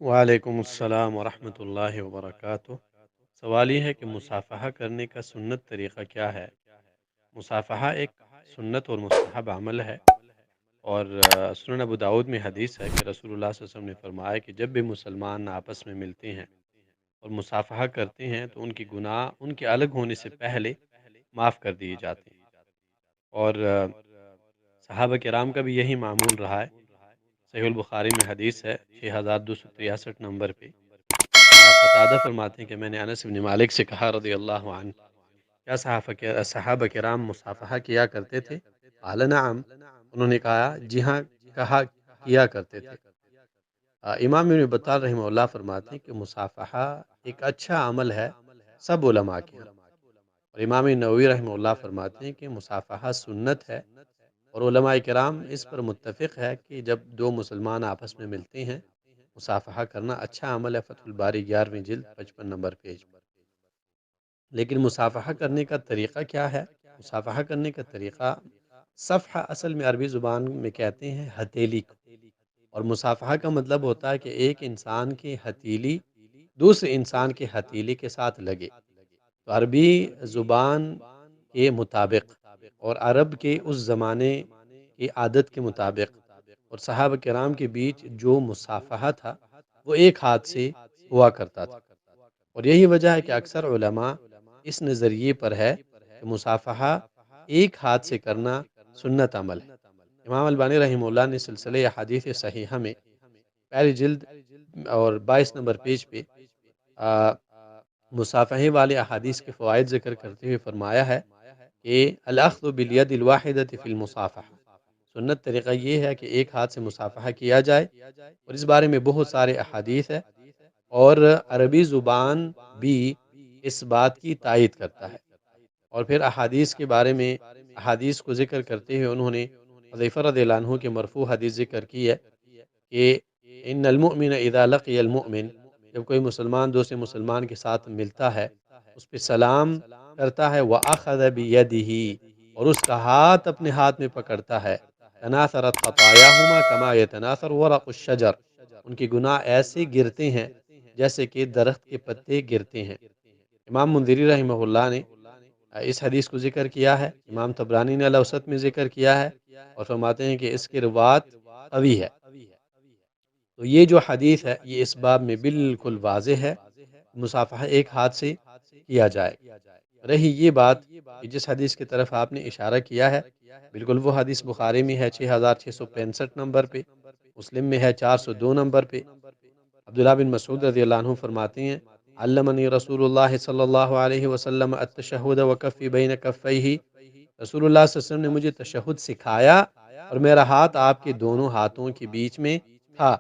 وعلیکم السلام ورحمۃ اللہ وبرکاتہ۔ سوال یہ ہے کہ مصافحہ کرنے کا سنت طریقہ کیا ہے؟ مصافحہ ایک سنت اور مستحب عمل ہے، اور سنن ابو داود میں حدیث ہے کہ رسول اللہ صلی اللہ علیہ وسلم نے فرمایا کہ جب بھی مسلمان آپس میں ملتے ہیں اور مصافحہ کرتے ہیں تو ان کی گناہ ان کے الگ ہونے سے پہلے معاف کر دیے جاتے ہیں، اور صحابہ کرام کا بھی یہی معمول رہا ہے۔ صحیح البخاری میں حدیث ہے 6263 نمبر پہ، قتادہ فرماتے ہیں کہ میں نے انس بن مالک سے کہا رضی اللہ عنہ، کیا صحابہ کرام مصافحہ کیا کرتے تھے؟ قال نعم، انہوں نے کہا جی ہاں، کہا کیا کرتے تھے۔ امام ابن بطال رحمہ اللہ فرماتے ہیں کہ مصافحہ ایک اچھا عمل ہے سب علماء کے ہاں، اور امام نووی رحمہ اللہ فرماتے ہیں کہ مصافحہ سنت ہے، اور علماء کرام اس پر متفق ہے کہ جب دو مسلمان آپس میں ملتے ہیں مصافحہ کرنا اچھا عمل ہے۔ فتح الباری 11ویں جلد 55 نمبر پیج پر۔ لیکن مصافحہ کرنے کا طریقہ کیا ہے؟ مصافحہ کرنے کا طریقہ، صفحہ اصل میں عربی زبان میں کہتے ہیں ہتھیلی کو، اور مصافحہ کا مطلب ہوتا ہے کہ ایک انسان کی ہتھیلی دوسرے انسان کے ہتھیلی کے ساتھ لگے۔ تو عربی زبان کے مطابق اور عرب کے اس زمانے کی عادت کے مطابق اور صحابہ کرام کے بیچ جو مصافحہ تھا وہ ایک ہاتھ سے ہوا کرتا تھا، اور یہی وجہ ہے کہ اکثر علماء اس نظریے پر ہے کہ مصافحہ ایک ہاتھ سے کرنا سنت عمل ہے۔ امام البانی رحمہ اللہ نے سلسلہ احادیث صحیحہ میں پہلی جلد اور 22 نمبر پیج پہ مصافحے والے احادیث کے فوائد ذکر کرتے ہوئے فرمایا ہے کہ الاخذ بالید الواحدۃ فی المصافحہ، سنت طریقہ یہ ہے کہ ایک ہاتھ سے مصافحہ کیا جائے، اور اس بارے میں بہت سارے احادیث ہے، اور عربی زبان بھی اس بات کی تائید کرتا ہے۔ اور پھر احادیث کے بارے میں احادیث کو ذکر کرتے ہوئے انہوں نے حذیفہ رضی اللہ عنہ کے مرفوع حدیث ذکر کی ہے کہ ان المؤمن اذا لقی المؤمن، جب کوئی مسلمان دوسرے مسلمان کے ساتھ ملتا ہے اس پہ سلام کرتا ہے، وَأَخَذَ بِيَدِهِ، اور اس کا ہاتھ اپنے ہاتھ میں پکڑتا ہے، تناثرت خطاياهما كما يتناثر ورق الشجر، ان کے گناہ ایسے گرتے ہیں جیسے کہ درخت کے پتے گرتے ہیں۔ امام منذری رحمہ اللہ نے اس حدیث کو ذکر کیا ہے، امام طبرانی نے الاوسط میں ذکر کیا ہے، اور فرماتے ہیں کہ اس کی روات قوی ہے۔ تو یہ جو حدیث ہے یہ اس باب میں بالکل واضح ہے، مصافحہ ایک ہاتھ سے کیا جائے۔ رہی یہ بات کہ جس حدیث کی طرف آپ نے اشارہ کیا ہے، بالکل وہ حدیث بخاری میں ہے 6665 نمبر پہ، مسلم میں ہے 402 نمبر پہ۔ عبداللہ بن مسعود رضی اللہ عنہ فرماتے ہیں علمنی رسول اللہ صلی اللہ علیہ وسلم التشہد وکفی بین کفیہ، رسول اللہ صلی اللہ علیہ وسلم نے مجھے تشہد سکھایا اور میرا ہاتھ آپ کے دونوں ہاتھوں کے بیچ میں تھا۔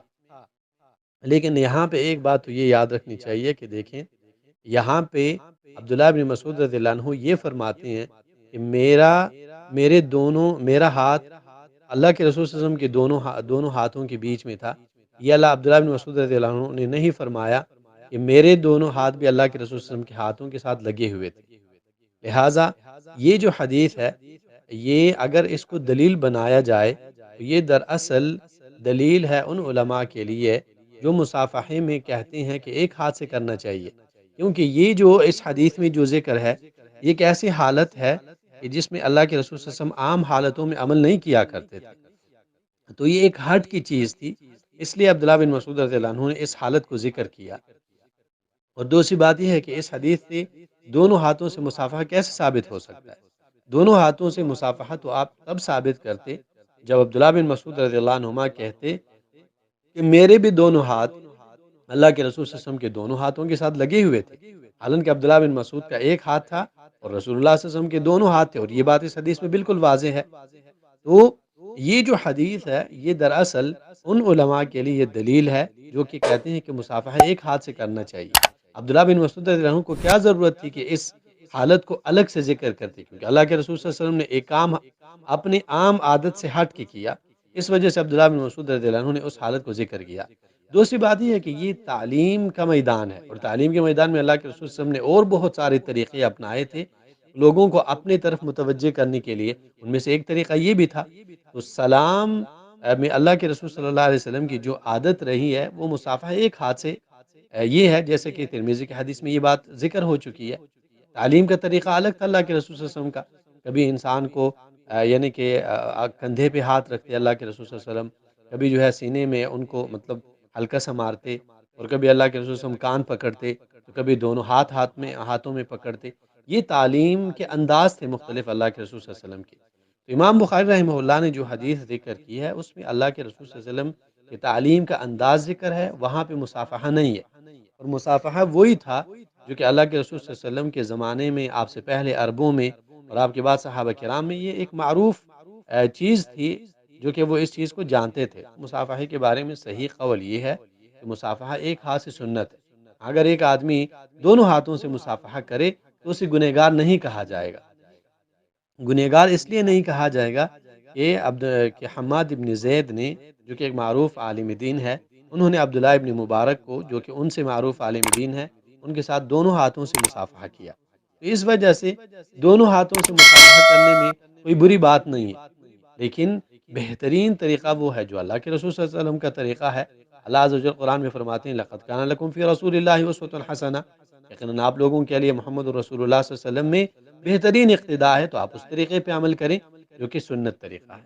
لیکن یہاں پہ ایک بات تو یہ یاد رکھنی چاہیے کہ دیکھیں یہاں پہ عبداللہ بن مسعود رضی اللہ عنہ یہ فرماتے ہیں کہ میرا ہاتھ اللہ کے رسول صلی اللہ علیہ وسلم کے دونوں ہاتھوں کے بیچ میں تھا۔ یہ اللہ عبداللہ بن مسعود رضی اللہ عنہ نے نہیں فرمایا کہ میرے دونوں ہاتھ بھی اللہ کے رسول صلی اللہ علیہ وسلم کے ہاتھوں کے ساتھ لگے ہوئے تھے۔ لہٰذا یہ جو حدیث ہے یہ اگر اس کو دلیل بنایا جائے تو یہ دراصل دلیل ہے ان علماء کے لیے جو مصافحے میں کہتے ہیں کہ ایک ہاتھ سے کرنا چاہیے، کیونکہ یہ جو اس حدیث میں جو ذکر ہے یہ ایک ایسی حالت ہے کہ جس میں اللہ کے رسول صلی اللہ علیہ وسلم عام حالتوں میں عمل نہیں کیا کرتے تھے، تو یہ ایک ہٹ کی چیز تھی، اس لیے عبداللہ بن مسعود رضی اللہ عنہ نے اس حالت کو ذکر کیا۔ اور دوسری بات یہ ہے کہ اس حدیث سے دونوں ہاتھوں سے مصافحہ کیسے ثابت ہو سکتا ہے؟ دونوں ہاتھوں سے مصافحہ تو آپ تب ثابت کرتے جب عبداللہ بن مسعود رضی اللہ عنہما کہتے کہ میرے بھی دونوں ہاتھ اللہ کے رسول صلی اللہ علیہ وسلم کے دونوں ہاتھوں کے ساتھ لگے ہوئے تھے، حالانکہ عبداللہ بن مسعود کا ایک ہاتھ تھا اور رسول اللہ صلی اللہ علیہ وسلم کے دونوں ہاتھ تھے، اور یہ بات اس حدیث میں بالکل واضح ہے۔ تو یہ جو حدیث ہے یہ دراصل ان علماء کے لیے یہ دلیل ہے جو کہ کہتے ہیں کہ مصافحہ ایک ہاتھ سے کرنا چاہیے۔ عبداللہ بن مسعود رضی اللہ عنہ کو کیا ضرورت تھی کہ اس حالت کو الگ سے ذکر کرتے، کیونکہ اللہ کے رسول صلی اللہ علیہ وسلم نے ایک کام اپنی عام عادت سے ہٹ کے کیا، اس وجہ سے عبداللہ بن مسعود رضی اللہ عنہ نے اس حالت کو ذکر کیا۔ دوسری بات یہ ہے کہ یہ تعلیم کا میدان ہے، اور تعلیم کے میدان میں اللہ کے رسول صلی اللہ علیہ وسلم نے اور بہت سارے طریقے اپنائے تھے لوگوں کو اپنی طرف متوجہ کرنے کے لیے۔ ان میں سے ایک طریقہ یہ بھی تھا، تو سلام میں اللہ کے رسول صلی اللہ علیہ وسلم کی جو عادت رہی ہے وہ مصافحہ ایک ہاتھ سے یہ ہے، جیسے کہ ترمذی کی حدیث میں یہ بات ذکر ہو چکی ہے۔ تعلیم کا طریقہ الگ تھا اللہ کے رسول صلی اللہ علیہ وسلم کا، کبھی انسان کو یعنی کہ کندھے پہ ہاتھ رکھتے اللہ کے رسول صلی اللہ علیہ وسلم، کبھی جو ہے سینے میں ان کو مطلب ہلکا سا مارتے، اور کبھی اللہ کے رسول صلی اللہ علیہ وسلم کان پکڑتے، تو کبھی دونوں ہاتھوں میں پکڑتے۔ یہ تعلیم کے انداز تھے مختلف اللہ کے رسول صلی اللہ علیہ وسلم کے۔ تو امام بخاری رحمہ اللہ نے جو حدیث ذکر کی ہے اس میں اللہ کے رسول صلی اللہ علیہ وسلم کے تعلیم کا انداز ذکر ہے، وہاں پہ مصافحہ نہیں ہے۔ اور مصافحہ وہی تھا جو کہ اللہ کے رسول صلی اللہ علیہ وسلم کے زمانے میں، آپ سے پہلے عربوں میں اور آپ کے بعد صحابہ کرام میں یہ ایک معروف چیز تھی، جو کہ وہ اس چیز کو جانتے تھے۔ مصافحے کے بارے میں صحیح قول یہ ہے کہ مصافحہ ایک ہاتھ سے سنت ہے۔ اگر ایک آدمی دونوں ہاتھوں سے مصافحہ کرے تو اسے گنہگار نہیں کہا جائے گا۔ گنہگار اس لیے نہیں کہا جائے گا کہ حماد ابن زید نے، جو کہ ایک معروف عالم دین ہے، انہوں نے عبداللہ ابن مبارک کو، جو کہ ان سے معروف عالم دین ہے، ان کے ساتھ دونوں ہاتھوں سے مصافحہ کیا۔ تو اس وجہ سے دونوں ہاتھوں سے مصافحہ کرنے میں کوئی بری بات نہیں ہے، لیکن بہترین طریقہ وہ ہے جو اللہ کے رسول صلی اللہ علیہ وسلم کا طریقہ ہے۔ اللہ عز و جل قرآن میں فرماتے ہیں لَقَدْ كَانَ لَكُمْ فِي رَسُولِ اللَّهِ أُسْوَةٌ حَسَنَةٌ، یقیناً آپ لوگوں کے لیے محمد رسول اللہ صلی اللہ علیہ وسلم میں بہترین اقتداء ہے، تو آپ اس طریقے پہ عمل کریں جو کہ سنت طریقہ ہے۔